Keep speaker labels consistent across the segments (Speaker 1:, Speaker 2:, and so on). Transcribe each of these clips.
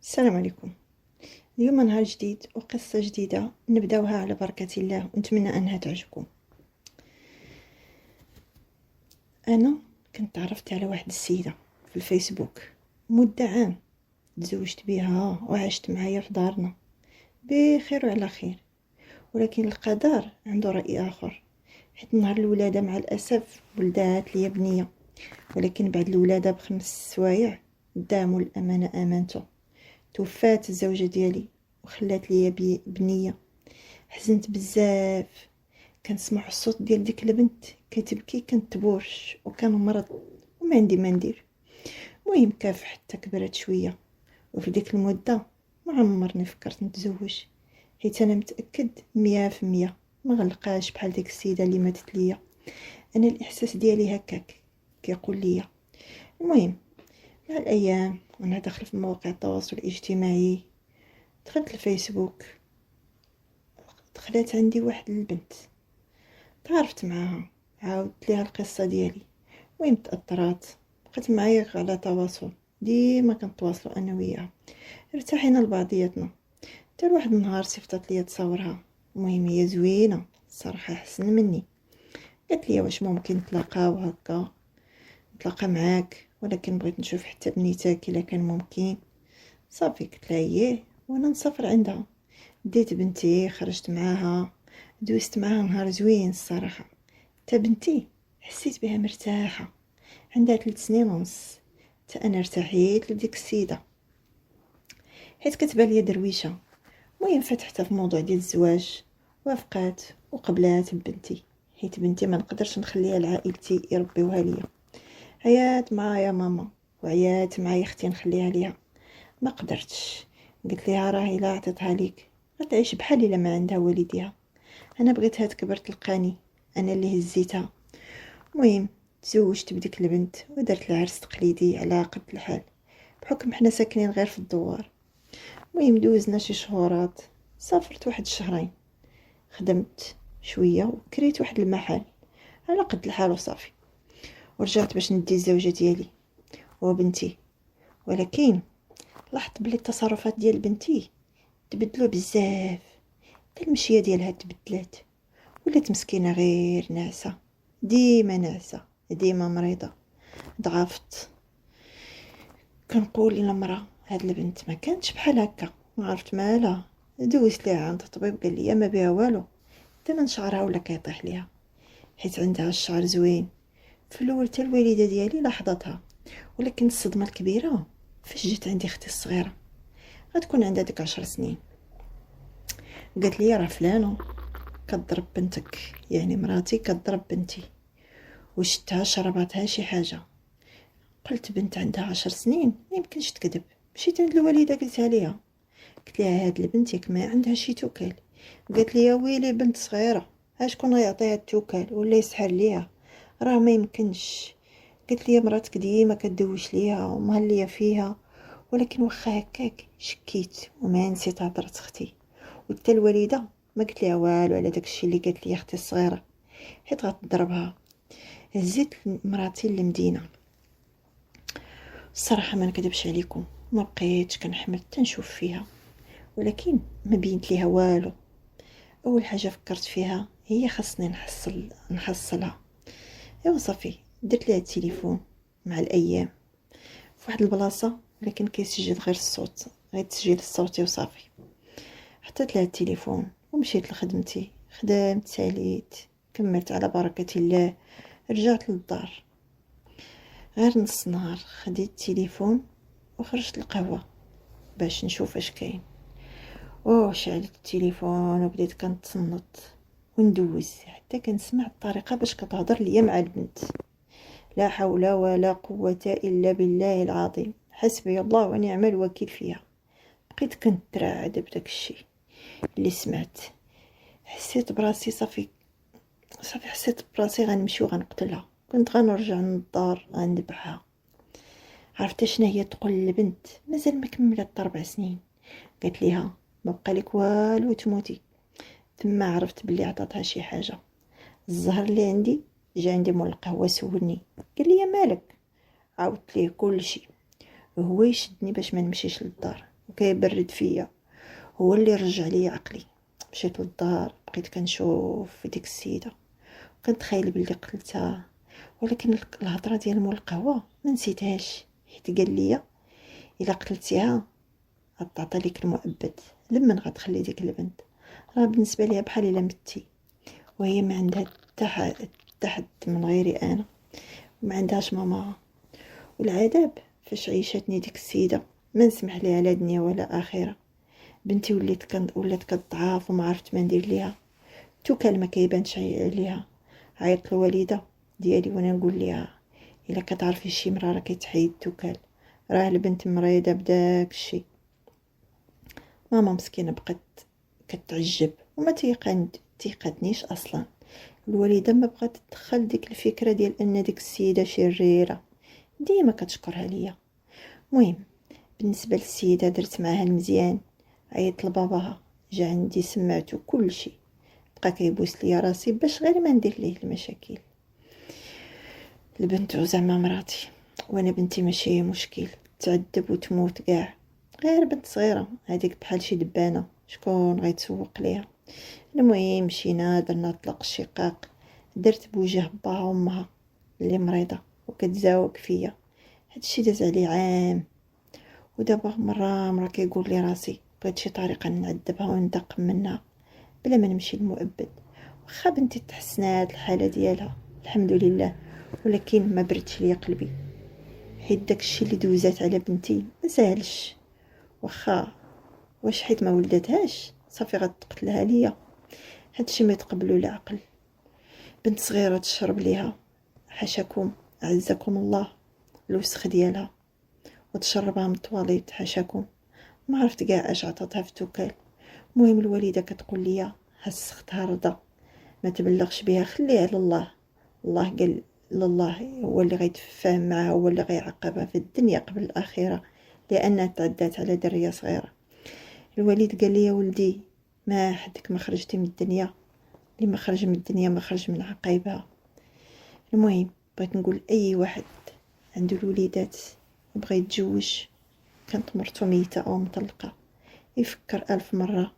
Speaker 1: السلام عليكم. اليوم نهار جديد وقصة جديدة نبداوها على بركة الله ونتمنى أنها تعجبكم. أنا كنت تعرفت على واحد السيدة في الفيسبوك مدة عام، تزوجت بها وعشت معايا في دارنا بخير وعلى خير، ولكن القدر عنده رأي آخر. حيت نهار الولادة مع الأسف ولدات لي بنية، ولكن بعد الولادة ب5 سوايع داموا الأمانة أمانته. توفات الزوجة ديالي وخلات لي بنية. حزنت بزاف، كنسمع الصوت ديال ديك البنت كتبكي كنتبوش وكان مرض وما عندي ما ندير. المهم كاف حتى كبرت شويه، وفي ديك المده ما عمرني فكرت نتزوج، حيت انا متاكد 100% ما غنلقاش بحال ديك السيده اللي ماتت ليا. انا الاحساس ديالي هكاك كيقول ليا. المهم مع الايام وانا داخل في مواقع التواصل الاجتماعي، دخلت الفيسبوك، دخلت عندي واحد البنت تعرفت معاها، عاودت ليها القصه ديالي. المهم تاثرات، بقات معايا على تواصل، ديما كنتواصلوا انا وياها، ارتاحينا لبعضياتنا. حتى واحد النهار صيفطت لي تصاورها. المهم هي زوينه الصراحه، احسن مني. قالت لي واش ممكن نتلاقاو هكا، نتلاقى معاك، ولكن بغيت نشوف حتى بنيتك الا كان ممكن. صافي قلت لها اييه، وانا نسافر عندها. ديت بنتي، خرجت معاها، دوزت معاها نهار زوين الصراحه. تا بنتي حسيت بها مرتاحه، عندها 3 سنين ونص. تا انا ارتحيت لديك السيده حيت كتبان ليا درويشه. المهم فتحتها في موضوع ديال الزواج، وافقات وقبلات ببنتي، حيت بنتي ما نقدرش نخليها لعائلتي يربيوها ليا. عيات معايا ماما وعيات معايا اختي نخليها ليها، ما قدرتش. قلت لها راه الا عطيتها ليك غتعيش بحال الا ما عندها والديها. انا بغيتها تكبر تلقاني، انا اللي هزيتها. المهم تزوجت بديك البنت ودرت العرس تقليدي على قد الحال، بحكم حنا ساكنين غير في الدوار. المهم دوزنا شي شهورات، سافرت واحد الشهرين، خدمت شويه وكريت واحد المحل على قد الحال وصافي، ورجعت باش ندي الزوجه ديالي وبنتي. ولكن لاحظت بلي التصرفات ديال بنتي تبدلوا بزاف، حتى المشيه ديالها تبدلات، ولات مسكينه غير ناعسه، ديما ناعسه، ديما مريضه، ضعفت. كنقول للمراه هاد البنت ما كانتش بحال هكا، ما عرفت مالها. دوزت ليها عند الطبيب قال لي ما بها والو، ثمن شعرها ولا كيطيح ليها، حيت عندها الشعر زوين. في الاول حتى الوالده ديالي لاحظتها، ولكن الصدمه الكبيره فاش جات عندي اختي الصغيره، غتكون عندها ديك 10 سنين. قالت لي راه فلانه كضرب بنتك، يعني مراتي كضرب بنتي، وشتها شرباتها شي حاجه. قلت بنت عندها 10 سنين ما يمكنش تكذب. مشيت عند الوالده قلتها ليها، قلت لها هاد البنت ياك ما عندها شي توكل. قالت لي يا ويلي بنت صغيره، شكون غيعطيها التوكل ولا يسحر ليها، راه ما يمكنش. قلت لي مراتك ديما كدوش ليها ومهليه فيها، ولكن واخا هكاك شكيت وما نسيت هضرت اختي. وقلت الوالده ما قلت لها والو على داكشي اللي قالت لي اختي الصغيره، حيت غتضربها. هزيت مراتي للمدينه. الصراحه ما نكذبش عليكم، ما بقيتش كنحمل حتى نشوف فيها، ولكن ما بينت ليها والو. اول حاجه فكرت فيها هي خاصني نحصلها. ايوا صافي درت ليها التليفون مع الايام في واحد البلاصه، لكن كيسجل غير الصوت، غير التسجيل الصوتي وصافي. حطيت لها التليفون ومشيت لخدمتي، خدمت ساليت، كملت على بركه الله. رجعت للدار غير نص نهار، خديت التليفون وخرجت القهوه باش نشوف اش كاين. شعلت التليفون وبديت كنتصنت وندوز حتى كنسمع الطريقه باش كتهضر ليا مع البنت. لا حول ولا قوه الا بالله العظيم، حسبي الله ونعم الوكيل فيها. بقيت كنترعد بداك الشيء اللي سمعت. حسيت براسي صافي حسيت براسي غنمشي وغنقتلها. كنت غنرجع للدار غنذبحها. عرفت شنو هي تقول البنت مازال ما كملت 4 سنين؟ قالت ليها ما بقى لك والو تموتي. تما عرفت بلي عطاتها شي حاجه. الزهر اللي عندي جا عندي مول القهوه سولني، قال لي مالك؟ عاودت ليه كل شيء. هو يشدني باش ما نمشيش للدار، وكيبرد فيا، هو اللي رجع لي عقلي. مشيت للدار، بقيت كنشوف في ديك السيده، كنتخيل بلي قتلتها. ولكن الهضره ديال مول القهوه ما نسيتهاش، حيت قال لي الا قتلتيها غتعطي لك المؤبد. لمن غتخلي ديك البنت؟ راه بالنسبه ليها بحال الا متي، وهي ما عندها حتى حد من غيري انا، وما عندهاش ماما. والعذاب فاش عيشتني ديك السيده ما نسمح ليها لا دنيا ولا اخره. بنتي ولات كتضعف وما عرفت ما ندير ليها. توكل ما كيبانش عليها. عيطت الوالده ديالي وانا نقول ليها الا كتعرفي شي مرا راه كيتحيد توكل، راه البنت مريضه بداك الشيء. ماما مسكينه بقات كتعجب وما تيقاتنيش اصلا. الوالده ما بقات تدخل ديك الفكره ديال ان ديك السيده شريره، ديما كتشكرها ليا. المهم بالنسبه للسيده درت معاها المزيان. عيطت لباباها، جا عندي سمعتو كل شيء، بقى كيبوس ليا راسي باش غير ما ندير ليه المشاكل. البنت زعما مراتي، وانا بنتي ماشي مشكل تعذب وتموت كاع، غير بنت صغيره هذيك بحال شي دبانه، شكون غيتسوق ليها؟ المهم مشينا درنا طلاق الشقاق، درت بوجه باها وامها اللي مريضه وكتزاوق فيا. هادشي داز عليه عام، ودابا مرة كيقول لي راسي بغيت شي طريقه نعذبها وندقم منها بلا ما نمشي للمؤبد. واخا بنتي تحسنات الحاله ديالها الحمد لله، ولكن ما بردش ليا قلبي، حيت داكشي اللي دوزات على بنتي ما ساهلش. واش حيت ما ولدتهاش صافي غتقتلها ليا؟ هادشي ما يتقبلو العقل. بنت صغيره تشرب ليها، حاشاكم اعزكم الله، الوسخ ديالها، وتشربها من الطواليت، حاشاكم. ما عرفت كاع اش عطاتها في توكال. المهم الوالده كتقول لي هسختها رضا، ما تبلغش بها، خليها لله. الله قال لله هو اللي غيتفاهم معها، هو اللي غيعاقبها في الدنيا قبل الاخره، لانها تعدات على دريه صغيره. الوالد قال لي ولدي ما حدك ما خرجتي من الدنيا، اللي ما خرج من الدنيا ما خرج من عقايبها. المهم بغيت نقول اي واحد عنده الوليدات وبغى يتزوج، كانت مرته ميته او مطلقه، يفكر 1000 مرة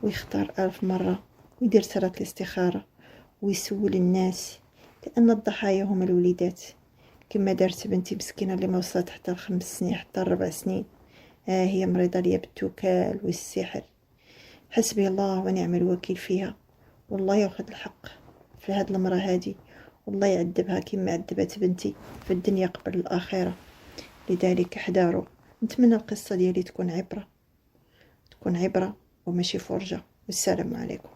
Speaker 1: ويختار 1000 مرة، ويدير صلاة الاستخارة ويسول الناس، لأن الضحايا هما الوليدات. كما دارت بنتي مسكينة اللي ما وصلت حتى 5 سنين حتى 4 سنين، هي مريضة ليا بالتوكال والسحر. حسبي الله ونعم الوكيل فيها، والله ياخذ الحق في هاد المرأة هادي، والله يعذبها كما عذبت بنتي في الدنيا قبل الآخرة. لذلك احذروا. نتمنى القصة ديالي تكون عبرة وماشي فرجة. والسلام عليكم.